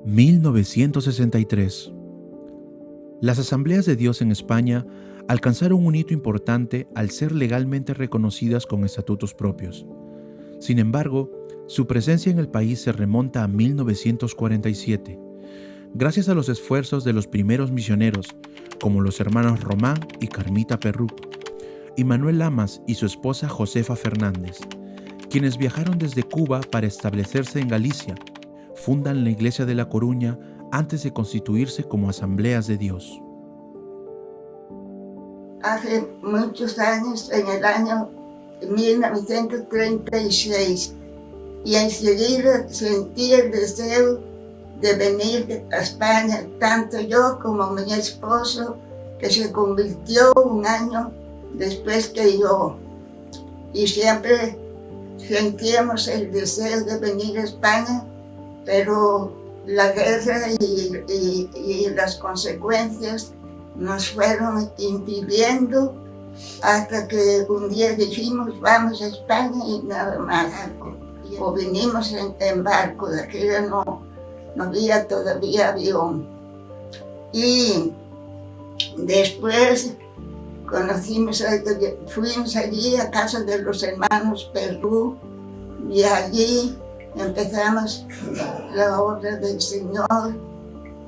1963. Las Asambleas de Dios en España alcanzaron un hito importante al ser legalmente reconocidas con estatutos propios. Sin embargo, su presencia en el país se remonta a 1947, gracias a los esfuerzos de los primeros misioneros, como los hermanos Román y Carmita Perruc, y Manuel Lamas y su esposa Josefa Fernández, quienes viajaron desde Cuba para establecerse en Galicia. Fundan la Iglesia de La Coruña antes de constituirse como Asambleas de Dios. Hace muchos años, en el año 1936, y enseguida sentí el deseo de venir a España, tanto yo como mi esposo, que se convirtió un año después que yo, y siempre sentíamos el deseo de venir a España, pero la guerra y las consecuencias nos fueron impidiendo hasta que un día dijimos vamos a España y nada más. O vinimos en barco, de aquella no había todavía avión. Y después fuimos allí a casa de los hermanos Perruc y allí empezamos la obra del Señor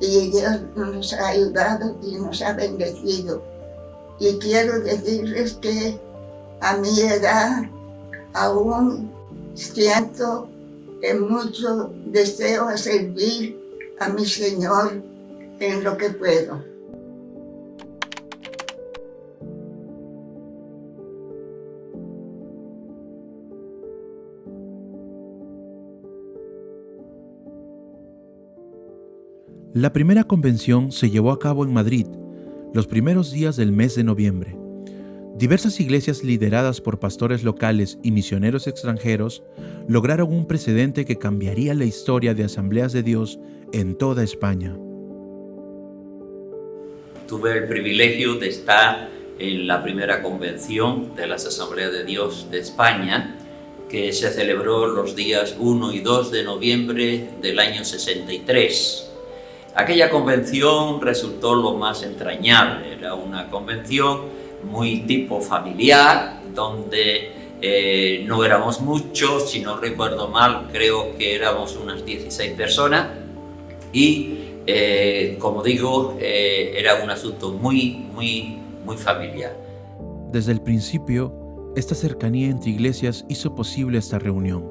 y Dios nos ha ayudado y nos ha bendecido. Y quiero decirles que a mi edad aún siento mucho deseo a servir a mi Señor en lo que puedo. La primera convención se llevó a cabo en Madrid, los primeros días del mes de noviembre. Diversas iglesias lideradas por pastores locales y misioneros extranjeros lograron un precedente que cambiaría la historia de Asambleas de Dios en toda España. Tuve el privilegio de estar en la primera convención de las Asambleas de Dios de España, que se celebró los días 1 y 2 de noviembre del año 63. Aquella convención resultó lo más entrañable, era una convención muy tipo familiar, donde no éramos muchos, si no recuerdo mal, creo que éramos unas 16 personas y, como digo, era un asunto muy familiar. Desde el principio, esta cercanía entre iglesias hizo posible esta reunión.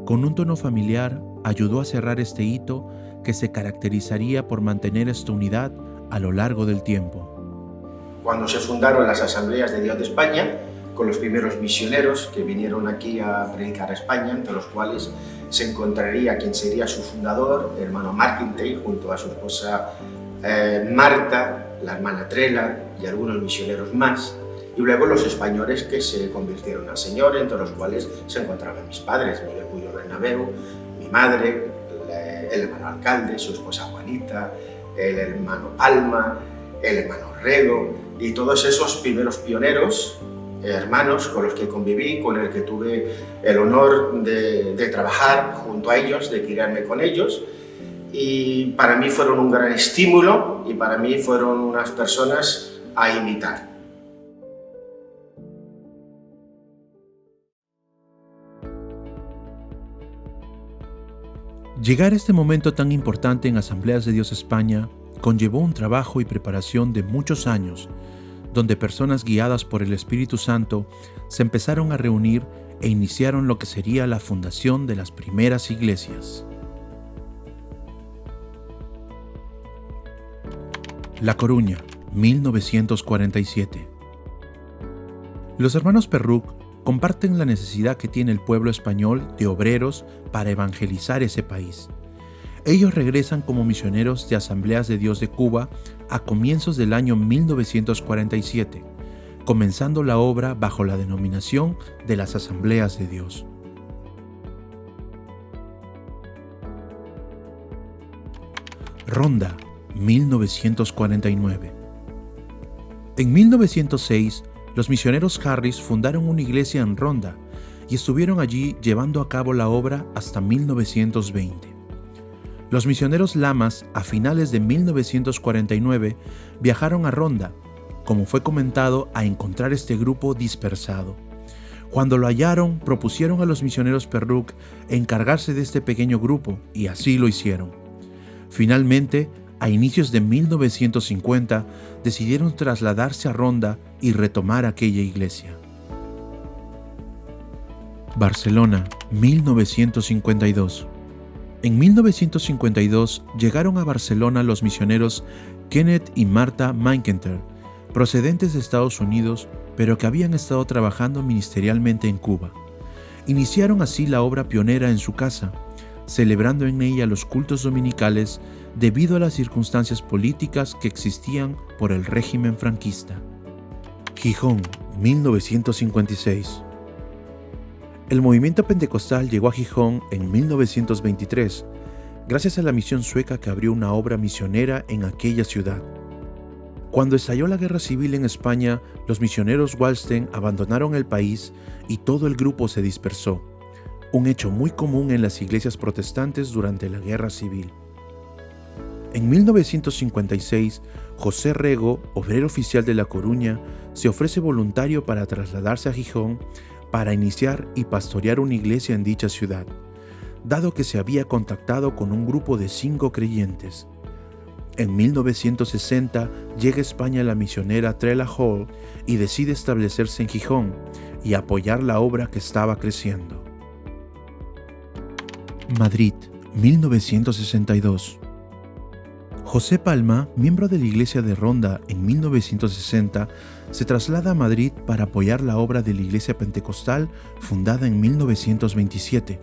Con un tono familiar, ayudó a cerrar este hito que se caracterizaría por mantener esta unidad a lo largo del tiempo. Cuando se fundaron las Asambleas de Dios de España, con los primeros misioneros que vinieron aquí a predicar a España, entre los cuales se encontraría quien sería su fundador, el hermano Martintell, junto a su esposa Marta, la hermana Trela y algunos misioneros más, y luego los españoles que se convirtieron al Señor, entre los cuales se encontraban mis padres, Miguel Puyo Bernabeu, mi madre, el hermano alcalde, su esposa Juanita, el hermano Palma, el hermano Rego y todos esos primeros pioneros, hermanos con los que conviví, con el que tuve el honor de trabajar junto a ellos, de criarme con ellos, y para mí fueron un gran estímulo y para mí fueron unas personas a imitar. Llegar a este momento tan importante en Asambleas de Dios España conllevó un trabajo y preparación de muchos años, donde personas guiadas por el Espíritu Santo se empezaron a reunir e iniciaron lo que sería la fundación de las primeras iglesias. La Coruña, 1947. Los hermanos Perruc comparten la necesidad que tiene el pueblo español de obreros para evangelizar ese país. Ellos regresan como misioneros de Asambleas de Dios de Cuba a comienzos del año 1947, comenzando la obra bajo la denominación de las Asambleas de Dios. Ronda, 1949. En 1906, los misioneros Harris fundaron una iglesia en Ronda y estuvieron allí llevando a cabo la obra hasta 1920. Los misioneros lamas, a finales de 1949, viajaron a Ronda, como fue comentado, a encontrar este grupo dispersado. Cuando lo hallaron, propusieron a los misioneros Perruc encargarse de este pequeño grupo, y así lo hicieron. Finalmente, a inicios de 1950, decidieron trasladarse a Ronda y retomar aquella iglesia. Barcelona, 1952. En 1952 llegaron a Barcelona los misioneros Kenneth y Martha Meinkenter, procedentes de Estados Unidos, pero que habían estado trabajando ministerialmente en Cuba. Iniciaron así la obra pionera en su casa, celebrando en ella los cultos dominicales debido a las circunstancias políticas que existían por el régimen franquista. Gijón, 1956. El movimiento pentecostal llegó a Gijón en 1923, gracias a la misión sueca que abrió una obra misionera en aquella ciudad. Cuando estalló la guerra civil en España, los misioneros Wallsten abandonaron el país y todo el grupo se dispersó, un hecho muy común en las iglesias protestantes durante la guerra civil. En 1956, José Rego, obrero oficial de La Coruña, se ofrece voluntario para trasladarse a Gijón para iniciar y pastorear una iglesia en dicha ciudad, dado que se había contactado con un grupo de 5 creyentes. En 1960 llega a España la misionera Trela Hall y decide establecerse en Gijón y apoyar la obra que estaba creciendo. Madrid, 1962. José Palma, miembro de la iglesia de Ronda en 1960, se traslada a Madrid para apoyar la obra de la iglesia pentecostal fundada en 1927.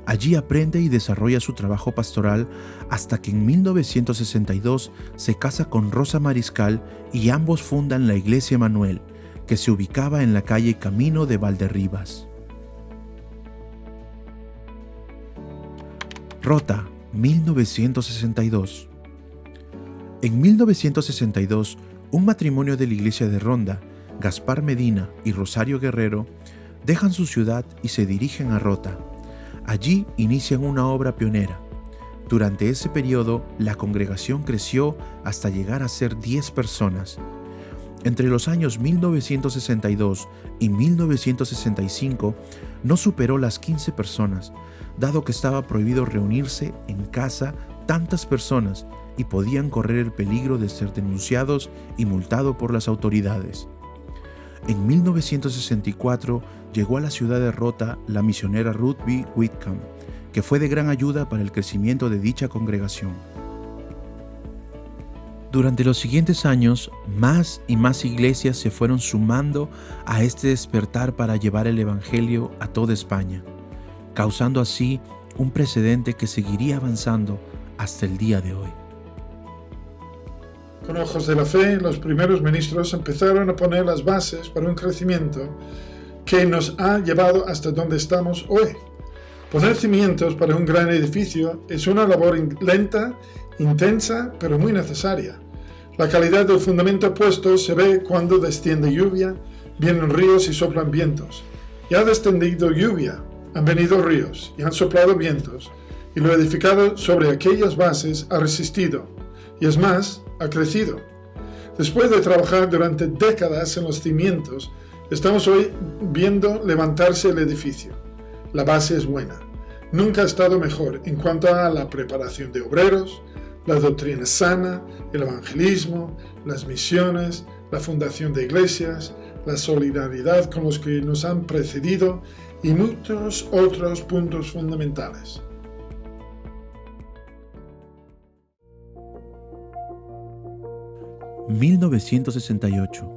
Allí aprende y desarrolla su trabajo pastoral hasta que en 1962 se casa con Rosa Mariscal y ambos fundan la Iglesia Emanuel, que se ubicaba en la calle Camino de Valderribas. Rota, 1962. En 1962, un matrimonio de la iglesia de Ronda, Gaspar Medina y Rosario Guerrero, dejan su ciudad y se dirigen a Rota. Allí inician una obra pionera. Durante ese periodo, la congregación creció hasta llegar a ser 10 personas. Entre los años 1962 y 1965, no superó las 15 personas, dado que estaba prohibido reunirse en casa tantas personas y podían correr el peligro de ser denunciados y multados por las autoridades. En 1964 llegó a la ciudad de Rota la misionera Ruth B. Whitcomb, que fue de gran ayuda para el crecimiento de dicha congregación. Durante los siguientes años, más y más iglesias se fueron sumando a este despertar para llevar el Evangelio a toda España, causando así un precedente que seguiría avanzando hasta el día de hoy. Con ojos de la fe, los primeros ministros empezaron a poner las bases para un crecimiento que nos ha llevado hasta donde estamos hoy. Poner cimientos para un gran edificio es una labor lenta, intensa, pero muy necesaria. La calidad del fundamento puesto se ve cuando desciende lluvia, vienen ríos y soplan vientos. Y ha descendido lluvia, han venido ríos y han soplado vientos, y lo edificado sobre aquellas bases ha resistido, y es más, ha crecido. Después de trabajar durante décadas en los cimientos, estamos hoy viendo levantarse el edificio. La base es buena. Nunca ha estado mejor en cuanto a la preparación de obreros, la doctrina sana, el evangelismo, las misiones, la fundación de iglesias, la solidaridad con los que nos han precedido y muchos otros puntos fundamentales. (1968)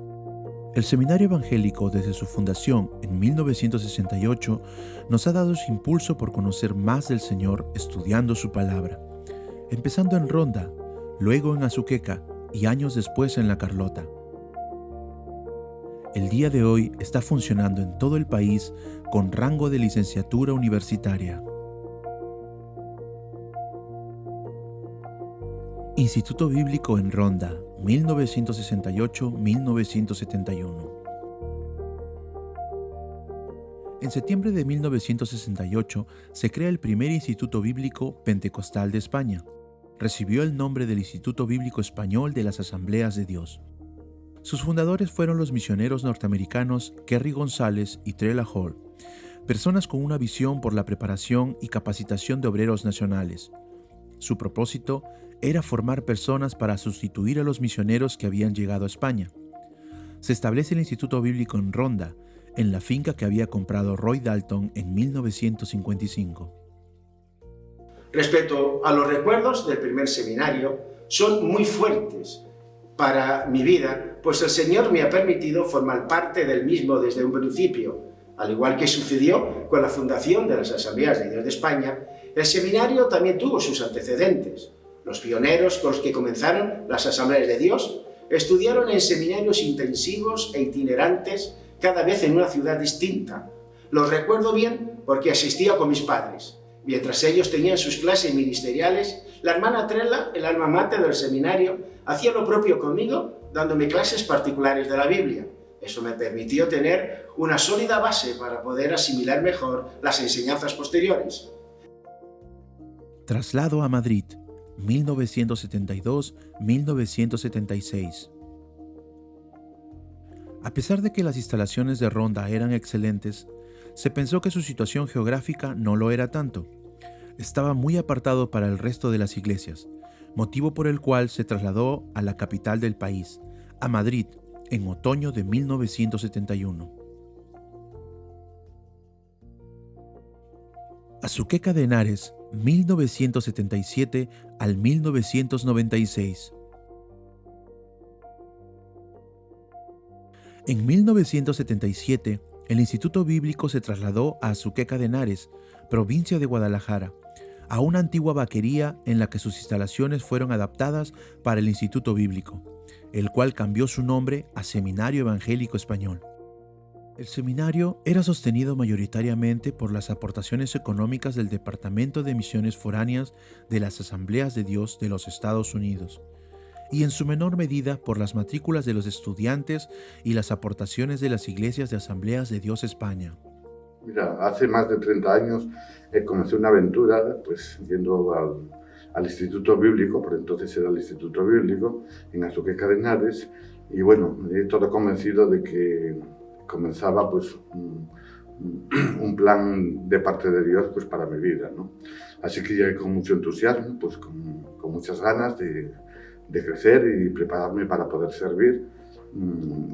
El Seminario Evangélico, desde su fundación en 1968, nos ha dado su impulso por conocer más del Señor estudiando su palabra, empezando en Ronda, luego en Azuqueca y años después en La Carlota. El día de hoy está funcionando en todo el país con rango de licenciatura universitaria. Instituto Bíblico en Ronda, 1968-1971. En septiembre de 1968 se crea el primer Instituto Bíblico Pentecostal de España. Recibió el nombre del Instituto Bíblico Español de las Asambleas de Dios. Sus fundadores fueron los misioneros norteamericanos Kerry González y Trela Hall, personas con una visión por la preparación y capacitación de obreros nacionales. Su propósito era formar personas para sustituir a los misioneros que habían llegado a España. Se establece el Instituto Bíblico en Ronda, en la finca que había comprado Roy Dalton en 1955. Respecto a los recuerdos del primer seminario, son muy fuertes para mi vida, pues el Señor me ha permitido formar parte del mismo desde un principio. Al igual que sucedió con la fundación de las Asambleas de Dios de España, el seminario también tuvo sus antecedentes. Los pioneros con los que comenzaron las Asambleas de Dios estudiaron en seminarios intensivos e itinerantes, cada vez en una ciudad distinta. Los recuerdo bien porque asistía con mis padres. Mientras ellos tenían sus clases ministeriales, la hermana Trela, el alma mater del seminario, hacía lo propio conmigo, dándome clases particulares de la Biblia. Eso me permitió tener una sólida base para poder asimilar mejor las enseñanzas posteriores. Traslado a Madrid, 1972-1976. A pesar de que las instalaciones de Ronda eran excelentes, se pensó que su situación geográfica no lo era tanto. Estaba muy apartado para el resto de las iglesias, motivo por el cual se trasladó a la capital del país, a Madrid, en otoño de 1971. Azuqueca de Henares, 1977 al 1996. En 1977, el Instituto Bíblico se trasladó a Azuqueca de Henares, provincia de Guadalajara, a una antigua vaquería en la que sus instalaciones fueron adaptadas para el Instituto Bíblico, el cual cambió su nombre a Seminario Evangélico Español. El seminario era sostenido mayoritariamente por las aportaciones económicas del Departamento de Misiones Foráneas de las Asambleas de Dios de los Estados Unidos, y en su menor medida por las matrículas de los estudiantes y las aportaciones de las iglesias de Asambleas de Dios España. Mira, hace más de 30 años comencé una aventura, pues yendo al Instituto Bíblico, por entonces era el Instituto Bíblico, en Azuqueca de Henares, y bueno, todo convencido de que comenzaba pues un plan de parte de Dios pues para mi vida, ¿no? Así que llegué con mucho entusiasmo, pues con muchas ganas de crecer y prepararme para poder servir.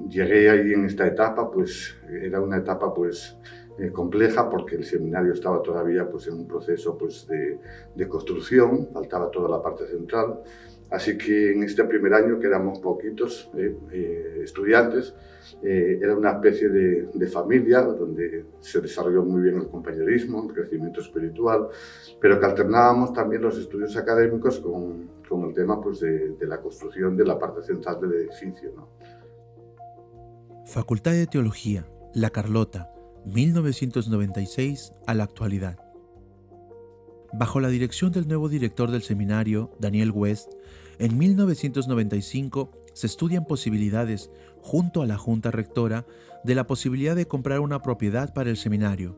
Llegué ahí en esta etapa, pues era una etapa pues compleja porque el seminario estaba todavía pues en un proceso pues de construcción, faltaba toda la parte central. Así que en este primer año, que éramos poquitos estudiantes, era una especie de familia donde se desarrolló muy bien el compañerismo, el crecimiento espiritual, pero que alternábamos también los estudios académicos con el tema pues, de la construcción de la parte central del edificio, ¿no? Facultad de Teología, La Carlota, 1996 a la actualidad. Bajo la dirección del nuevo director del seminario, Daniel West, en 1995 se estudian posibilidades, junto a la Junta Rectora, de la posibilidad de comprar una propiedad para el seminario.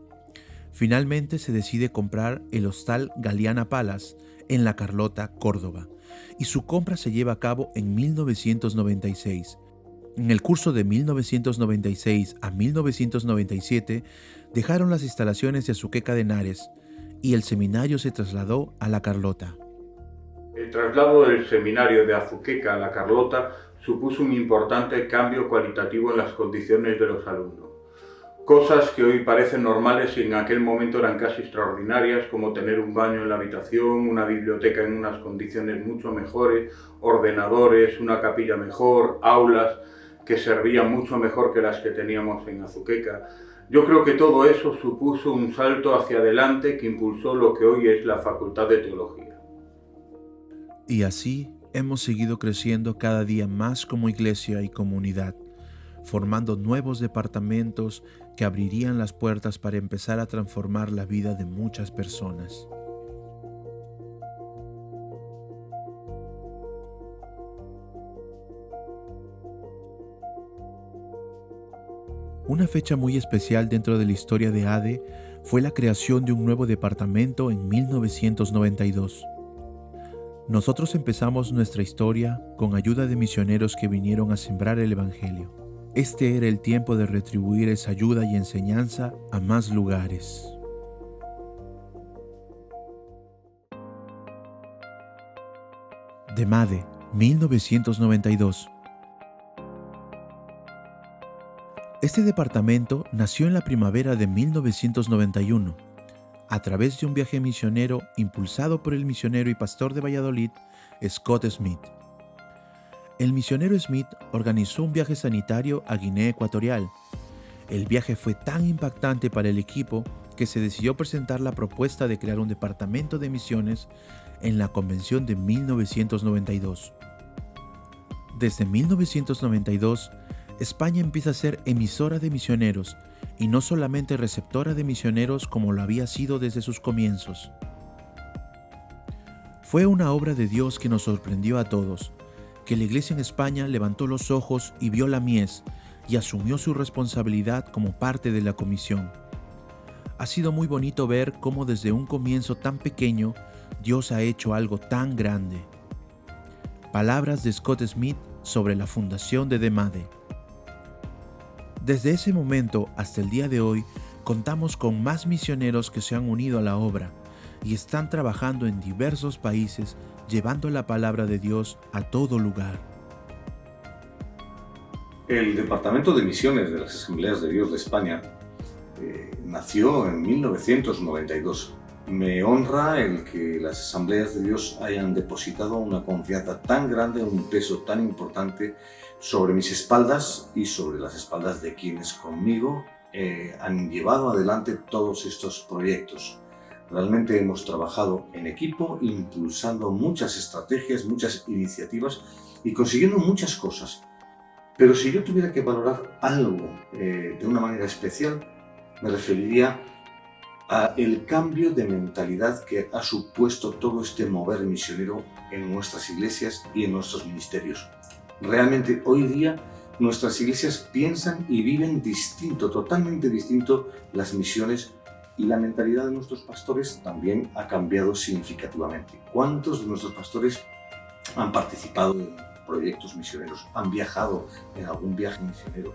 Finalmente se decide comprar el Hostal Galeana Palace en La Carlota, Córdoba, y su compra se lleva a cabo en 1996. En el curso de 1996 a 1997 dejaron las instalaciones de Azuqueca de Henares y el seminario se trasladó a La Carlota. El traslado del seminario de Azuqueca a La Carlota supuso un importante cambio cualitativo en las condiciones de los alumnos. Cosas que hoy parecen normales y en aquel momento eran casi extraordinarias, como tener un baño en la habitación, una biblioteca en unas condiciones mucho mejores, ordenadores, una capilla mejor, aulas que servían mucho mejor que las que teníamos en Azuqueca. Yo creo que todo eso supuso un salto hacia adelante que impulsó lo que hoy es la Facultad de Teología. Y así hemos seguido creciendo cada día más como iglesia y comunidad, formando nuevos departamentos que abrirían las puertas para empezar a transformar la vida de muchas personas. Una fecha muy especial dentro de la historia de ADE fue la creación de un nuevo departamento en 1992. Nosotros empezamos nuestra historia con ayuda de misioneros que vinieron a sembrar el Evangelio. Este era el tiempo de retribuir esa ayuda y enseñanza a más lugares. DEMADE, 1992. Este departamento nació en la primavera de 1991, a través de un viaje misionero impulsado por el misionero y pastor de Valladolid, Scott Smith. El misionero Smith organizó un viaje sanitario a Guinea Ecuatorial. El viaje fue tan impactante para el equipo que se decidió presentar la propuesta de crear un departamento de misiones en la convención de 1992. Desde 1992, España empieza a ser emisora de misioneros y no solamente receptora de misioneros como lo había sido desde sus comienzos. Fue una obra de Dios que nos sorprendió a todos, que la Iglesia en España levantó los ojos y vio la mies y asumió su responsabilidad como parte de la comisión. Ha sido muy bonito ver cómo desde un comienzo tan pequeño Dios ha hecho algo tan grande. Palabras de Scott Smith sobre la fundación de DEMADE. Desde ese momento hasta el día de hoy, contamos con más misioneros que se han unido a la obra y están trabajando en diversos países llevando la palabra de Dios a todo lugar. El Departamento de Misiones de las Asambleas de Dios de España nació en 1992. Me honra el que las Asambleas de Dios hayan depositado una confianza tan grande, un peso tan importante sobre mis espaldas y sobre las espaldas de quienes conmigo han llevado adelante todos estos proyectos. Realmente hemos trabajado en equipo, impulsando muchas estrategias, muchas iniciativas y consiguiendo muchas cosas. Pero si yo tuviera que valorar algo de una manera especial, me referiría a el cambio de mentalidad que ha supuesto todo este mover misionero en nuestras iglesias y en nuestros ministerios. Realmente hoy día nuestras iglesias piensan y viven distinto, totalmente distinto las misiones, y la mentalidad de nuestros pastores también ha cambiado significativamente. ¿Cuántos de nuestros pastores han participado en proyectos misioneros? ¿Han viajado en algún viaje misionero?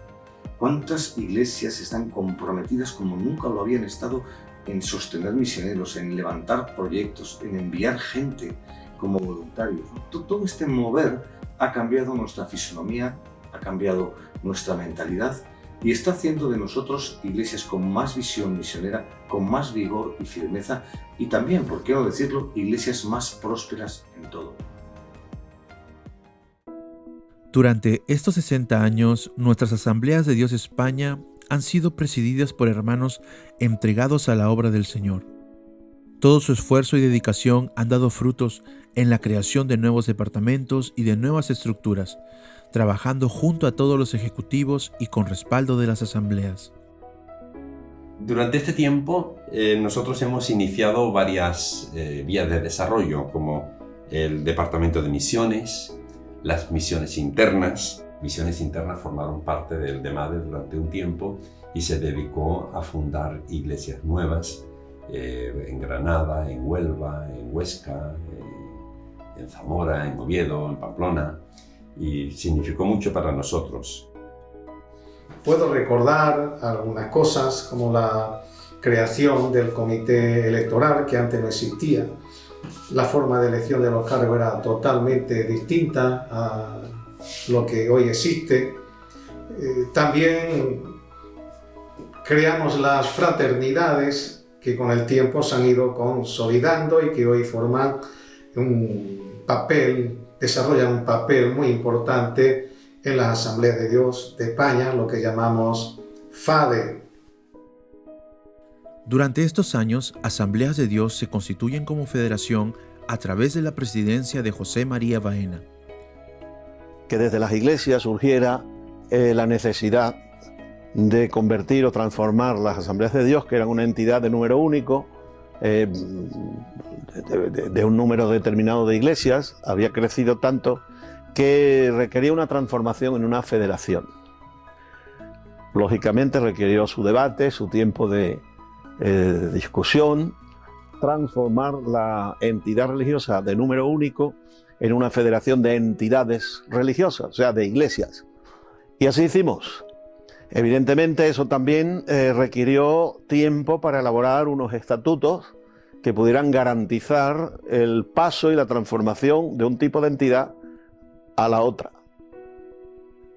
¿Cuántas iglesias están comprometidas como nunca lo habían estado en sostener misioneros, en levantar proyectos, en enviar gente como voluntarios? Todo este mover ha cambiado nuestra fisonomía, ha cambiado nuestra mentalidad y está haciendo de nosotros iglesias con más visión misionera, con más vigor y firmeza y también, por qué no decirlo, iglesias más prósperas en todo. Durante estos 60 años, nuestras Asambleas de Dios España han sido presididas por hermanos entregados a la obra del Señor. Todo su esfuerzo y dedicación han dado frutos en la creación de nuevos departamentos y de nuevas estructuras, trabajando junto a todos los ejecutivos y con respaldo de las asambleas. Durante este tiempo, nosotros hemos iniciado varias vías de desarrollo, como el Departamento de Misiones, las misiones internas. Misiones internas formaron parte del DEMADE durante un tiempo y se dedicó a fundar iglesias nuevas en Granada, en Huelva, en Huesca, en Zamora, en Oviedo, en Pamplona, y significó mucho para nosotros. Puedo recordar algunas cosas como la creación del comité electoral, que antes no existía. La forma de elección de los cargos era totalmente distinta a lo que hoy existe. También creamos las fraternidades que con el tiempo se han ido consolidando y que hoy forman desarrollan un papel muy importante en las Asambleas de Dios de España, lo que llamamos FADE. Durante estos años, Asambleas de Dios se constituyen como federación a través de la presidencia de José María Baena. Que desde las iglesias surgiera la necesidad de convertir o transformar las Asambleas de Dios, que eran una entidad de número único, de un número determinado de iglesias, había crecido tanto que requería una transformación en una federación. Lógicamente requirió su debate, su tiempo de discusión, transformar la entidad religiosa de número único en una federación de entidades religiosas, o sea, de iglesias. Y así hicimos. Evidentemente eso también requirió tiempo para elaborar unos estatutos que pudieran garantizar el paso y la transformación de un tipo de entidad a la otra.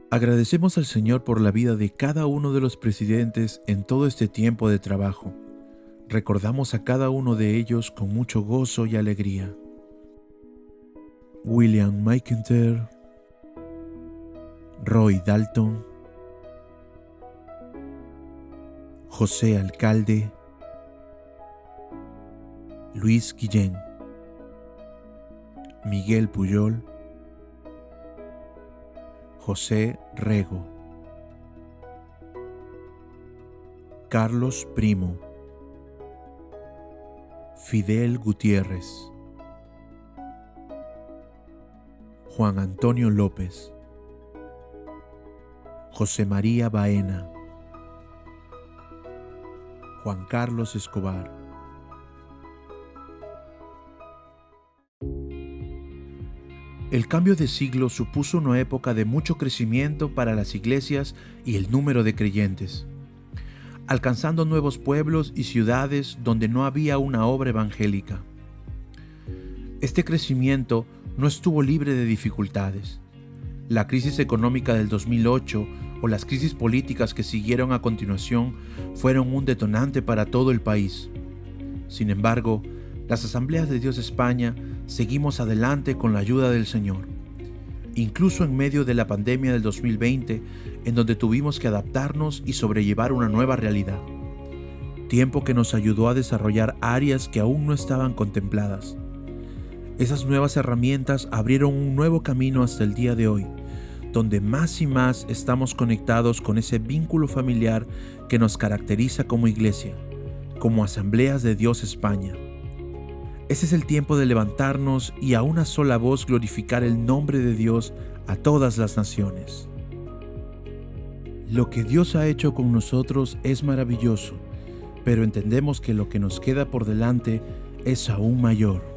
Agradecemos al Señor por la vida de cada uno de los presidentes en todo este tiempo de trabajo. Recordamos a cada uno de ellos con mucho gozo y alegría. William McIntyre, Roy Dalton, José Alcalde, Luis Guillén, Miguel Puyol, José Rego, Carlos Primo, Fidel Gutiérrez, Juan Antonio López, José María Baena, Juan Carlos Escobar. El cambio de siglo supuso una época de mucho crecimiento para las iglesias y el número de creyentes, alcanzando nuevos pueblos y ciudades donde no había una obra evangélica. Este crecimiento no estuvo libre de dificultades. La crisis económica del 2008 o las crisis políticas que siguieron a continuación fueron un detonante para todo el país. Sin embargo, las Asambleas de Dios de España seguimos adelante con la ayuda del Señor. Incluso en medio de la pandemia del 2020, en donde tuvimos que adaptarnos y sobrellevar una nueva realidad. Tiempo que nos ayudó a desarrollar áreas que aún no estaban contempladas. Esas nuevas herramientas abrieron un nuevo camino hasta el día de hoy, donde más y más estamos conectados con ese vínculo familiar que nos caracteriza como iglesia, como Asambleas de Dios España. Ese es el tiempo de levantarnos y a una sola voz glorificar el nombre de Dios a todas las naciones. Lo que Dios ha hecho con nosotros es maravilloso, pero entendemos que lo que nos queda por delante es aún mayor.